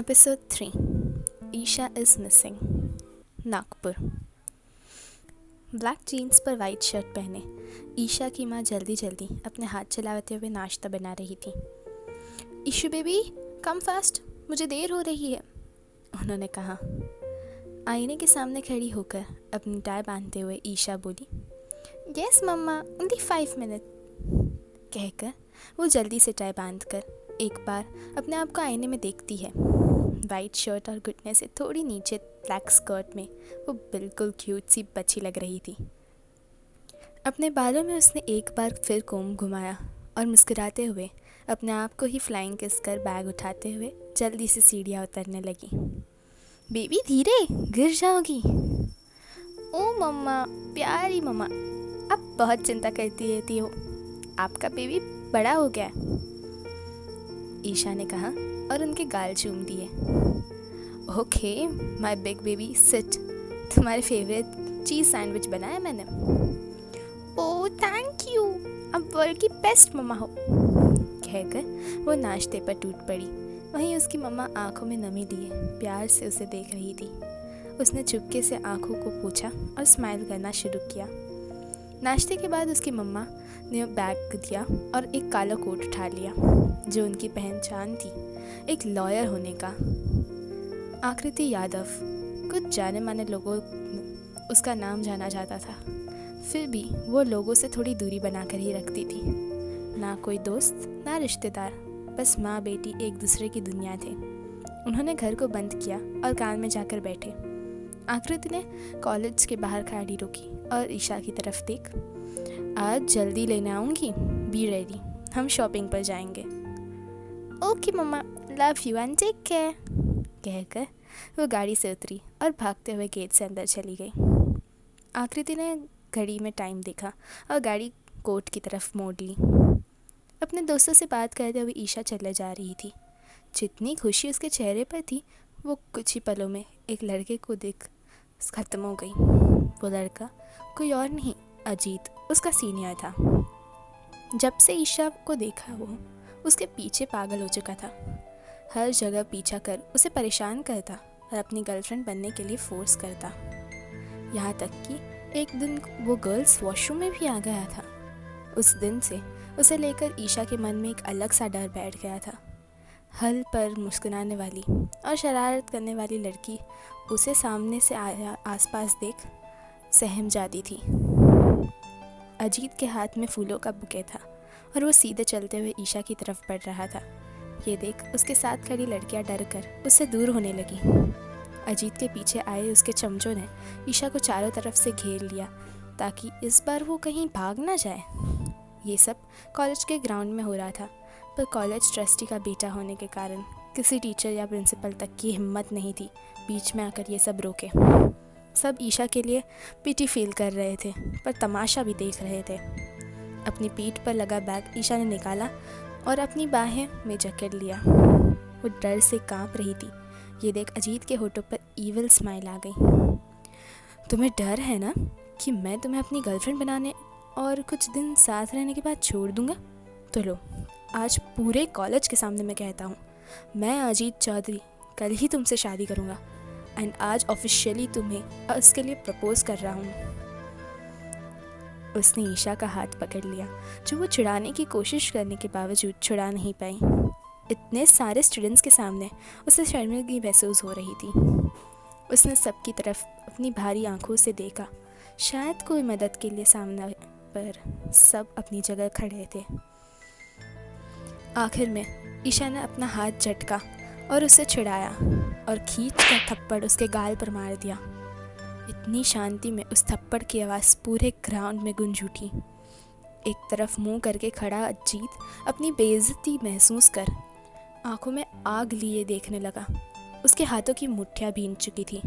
Episode 3 Isha is missing. Nagpur. Black jeans पर white shirt पहने ईशा की माँ जल्दी जल्दी अपने हाथ चलाते हुए नाश्ता बना रही थी। ईशू बेबी कम फास्ट, मुझे देर हो रही है, उन्होंने कहा। आईने के सामने खड़ी होकर अपनी टाई बांधते हुए ईशा बोली, यस मम्मा, ओनली 5 मिनट, कहकर वो जल्दी से टाई बांधकर एक बार अपने आप को आईने में देखती है। वाइट शर्ट और घुटने से थोड़ी नीचे ब्लैक स्कर्ट में वो बिल्कुल क्यूट सी बच्ची लग रही थी। अपने बालों में उसने एक बार फिर कोम घुमाया और मुस्कुराते हुए अपने आप को ही फ्लाइंग किस कर बैग उठाते हुए जल्दी से सीढ़ियाँ उतरने लगी। बेबी धीरे, गिर जाओगी। ओ मम्मा, प्यारी मम्मा, आप बहुत चिंता करती रहती हो, आपका बेबी बड़ा हो गया, ईशा ने कहा और उनके गाल चूम दिए। Okay my big baby sit, तुम्हारे फेवरेट चीज़ सैंडविच बनाया मैंने। ओह थैंक यू, अब वर्ल्ड की बेस्ट मम्मा हो, कहकर वो नाश्ते पर टूट पड़ी। वहीं उसकी मम्मा आंखों में नमी लिए प्यार से उसे देख रही थी। उसने चुपके से आंखों को पोंछा और स्माइल करना शुरू किया। नाश्ते के बाद उसकी मम्मा ने बैग दिया और एक काला कोट उठा लिया जो उनकी पहचान थी एक लॉयर होने का। आकृति यादव, कुछ जाने माने लोगों उसका नाम जाना जाता था, फिर भी वो लोगों से थोड़ी दूरी बनाकर ही रखती थी। ना कोई दोस्त ना रिश्तेदार, बस माँ बेटी एक दूसरे की दुनिया थे। उन्होंने घर को बंद किया और कान में जाकर बैठे। आकृति ने कॉलेज के बाहर गाड़ी रोकी और ईशा की तरफ देख, आज जल्दी लेने आऊँगी, बी रेडी, हम शॉपिंग पर जाएंगे। Okay mama, love you and take care, कहकर वो गाड़ी से उतरी और भागते हुए गेट से अंदर चली गई। आकृति ने घड़ी में टाइम देखा और गाड़ी कोर्ट की तरफ मोड़ ली। अपने दोस्तों से बात करते हुए ईशा चले जा रही थी। जितनी खुशी उसके चेहरे पर थी वो कुछ ही पलों में एक लड़के को देख ख़त्म हो गई। वो लड़का कोई और नहीं, अजीत, उसका सीनियर था। जब से ईशा को देखा वो उसके पीछे पागल हो चुका था। हर जगह पीछा कर उसे परेशान करता और अपनी गर्लफ्रेंड बनने के लिए फोर्स करता। यहाँ तक कि एक दिन वो गर्ल्स वॉशरूम में भी आ गया था। उस दिन से उसे लेकर ईशा के मन में एक अलग सा डर बैठ गया था। हल पर मुस्कुराने वाली और शरारत करने वाली लड़की उसे सामने से आसपास देख सहम जाती थी। अजीत के हाथ में फूलों का बुके था और वो सीधे चलते हुए ईशा की तरफ बढ़ रहा था। ये देख उसके साथ खड़ी लड़कियां डर कर उससे दूर होने लगी। अजीत के पीछे आए उसके चमचों ने ईशा को चारों तरफ से घेर लिया ताकि इस बार वो कहीं भाग ना जाए। ये सब कॉलेज के ग्राउंड में हो रहा था, पर कॉलेज ट्रस्टी का बेटा होने के कारण किसी टीचर या प्रिंसिपल तक की हिम्मत नहीं थी बीच में आकर ये सब रोके। सब ईशा के लिए पिटी फील कर रहे थे, पर तमाशा भी देख रहे थे। अपनी पीठ पर लगा बैग ईशा ने निकाला और अपनी बाहें में जकड़ लिया। वो डर से कांप रही थी। ये देख अजीत के होठों पर ईविल स्माइल आ गई। तुम्हें डर है ना कि मैं तुम्हें अपनी गर्लफ्रेंड बनाने और कुछ दिन साथ रहने के बाद छोड़ दूंगा? तो लो, आज पूरे कॉलेज के सामने मैं कहता हूँ, मैं अजीत चौधरी कल ही तुमसे शादी करूँगा एंड आज ऑफिशियली तुम्हें इसके लिए प्रपोज कर रहा हूँ। उसने ईशा का हाथ पकड़ लिया जो वो छुड़ाने की कोशिश करने के बावजूद छुड़ा नहीं पाई। इतने सारे स्टूडेंट्स के सामने उसे शर्मिंदगी महसूस हो रही थी। उसने सबकी तरफ अपनी भारी आंखों से देखा। शायद कोई मदद के लिए सामने, पर सब अपनी जगह खड़े थे। आखिर में ईशा ने अपना हाथ झटका और उसे छुड़ाया और खींच कर थप्पड़ उसके गाल पर मार दिया। इतनी शांति में उस थप्पड़ की आवाज़ पूरे ग्राउंड में गूंज उठी। एक तरफ मुंह करके खड़ा अजीत अपनी बेइज्जती महसूस कर आंखों में आग लिए देखने लगा। उसके हाथों की मुट्ठियाँ भींग चुकी थी।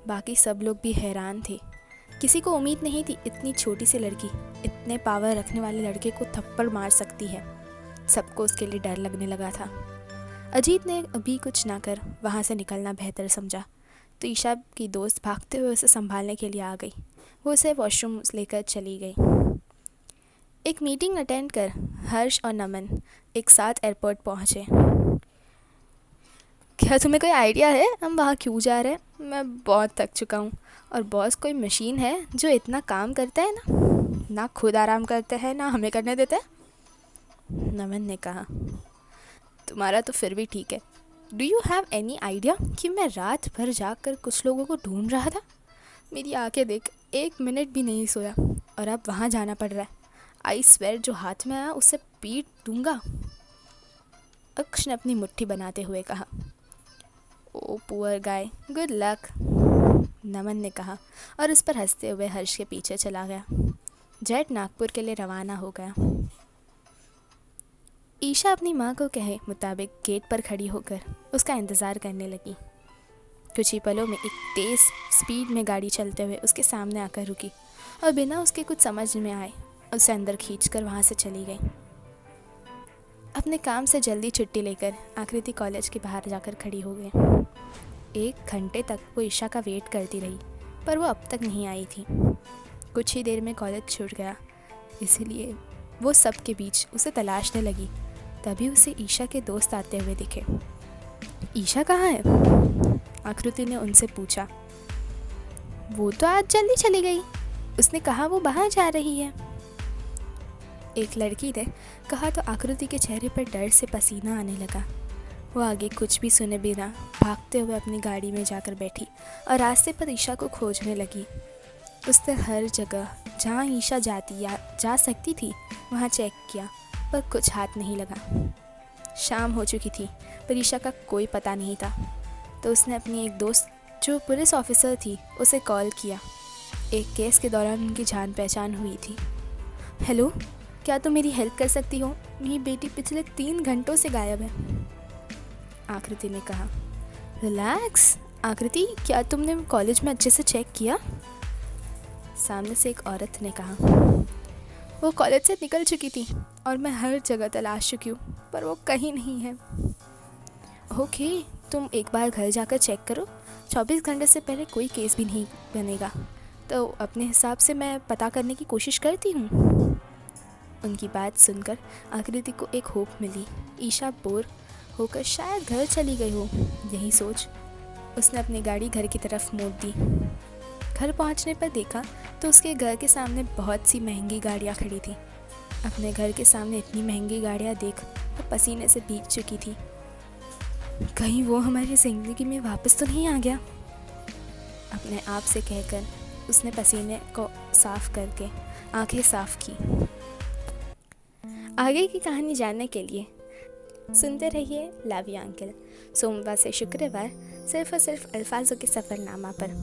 बाकी सब लोग भी हैरान थे। किसी को उम्मीद नहीं थी इतनी छोटी सी लड़की इतने पावर रखने वाले लड़के को थप्पड़ मार सकती है। सबको उसके लिए डर लगने लगा था। अजीत ने अभी कुछ ना कर वहाँ से निकलना बेहतर समझा, तो ईशा की दोस्त भागते हुए उसे संभालने के लिए आ गई। वो उसे वॉशरूम लेकर चली गई। एक मीटिंग अटेंड कर हर्ष और नमन एक साथ एयरपोर्ट पहुँचे। क्या तुम्हें कोई आइडिया है हम वहाँ क्यों जा रहे हैं? मैं बहुत थक चुका हूँ। और बॉस कोई मशीन है जो इतना काम करता है ना खुद आराम करता है ना हमें करने देता है। नमन ने कहा, तुम्हारा तो फिर भी ठीक है। Do you have any idea कि मैं रात भर जाकर कुछ लोगों को ढूंढ रहा था? मेरी आंखें देख, 1 मिनट भी नहीं सोया और अब वहाँ जाना पड़ रहा है। आई स्वेर जो हाथ में आया उसे पीट दूंगा। अक्ष ने अपनी मुट्ठी बनाते हुए कहा। ओ पुअर गाय, गुड लक, नमन ने कहा और उस पर हंसते हुए हर्ष के पीछे चला गया। जेट नागपुर के लिए रवाना हो गया। ईशा अपनी माँ को कहे मुताबिक गेट पर खड़ी होकर उसका इंतज़ार करने लगी। कुछ ही पलों में एक तेज़ स्पीड में गाड़ी चलते हुए उसके सामने आकर रुकी और बिना उसके कुछ समझ में आए उसे अंदर खींचकर वहाँ से चली गई। अपने काम से जल्दी छुट्टी लेकर आकृति कॉलेज के बाहर जाकर खड़ी हो गई। 1 घंटे तक वो ईशा का वेट करती रही पर वो अब तक नहीं आई थी। कुछ ही देर में कॉलेज छूट गया, इसलिए वो सबके बीच उसे तलाशने लगी। तभी उसे ईशा के दोस्त आते हुए दिखे। ईशा कहाँ है? आकृति ने उनसे पूछा। वो तो आज जल्दी चली गई, उसने कहा वो बाहर जा रही है, एक लड़की ने कहा तो आकृति के चेहरे पर डर से पसीना आने लगा। वो आगे कुछ भी सुने बिना भागते हुए अपनी गाड़ी में जाकर बैठी और रास्ते पर ईशा को खोजने लगी। उसने हर जगह जहाँ ईशा जाती या जा सकती थी वहाँ चेक किया पर कुछ हाथ नहीं लगा। शाम हो चुकी थी पर ईशा का कोई पता नहीं था। तो उसने अपनी एक दोस्त जो पुलिस ऑफिसर थी उसे कॉल किया। एक केस के दौरान उनकी जान पहचान हुई थी। हेलो, क्या तुम मेरी हेल्प कर सकती हो? मेरी बेटी पिछले 3 घंटों से गायब है, आकृति ने कहा। रिलैक्स आकृति, क्या तुमने कॉलेज में अच्छे से चेक किया? सामने से एक औरत ने कहा। वो कॉलेज से निकल चुकी थी और मैं हर जगह तलाश चुकी हूँ पर वो कहीं नहीं है। ओके, तुम एक बार घर जाकर चेक करो। 24 घंटे से पहले कोई केस भी नहीं बनेगा, तो अपने हिसाब से मैं पता करने की कोशिश करती हूँ। उनकी बात सुनकर आकृति को एक होप मिली। ईशा बोर होकर शायद घर चली गई हो, यही सोच उसने अपनी गाड़ी घर की तरफ मोड़ दी। घर पहुंचने पर देखा तो उसके घर के सामने बहुत सी महंगी गाड़ियां खड़ी थी। अपने घर के सामने इतनी महंगी गाड़ियां देख वो पसीने से भीग चुकी थी। कहीं वो हमारी ज़िंदगी में वापस तो नहीं आ गया, अपने आप से कहकर उसने पसीने को साफ करके आंखें साफ की। आगे की कहानी जानने के लिए सुनते रहिए लव यू अंकल, सोमवार से शुक्रवार सिर्फ और सिर्फ अल्फाजों के सफ़रनामा पर।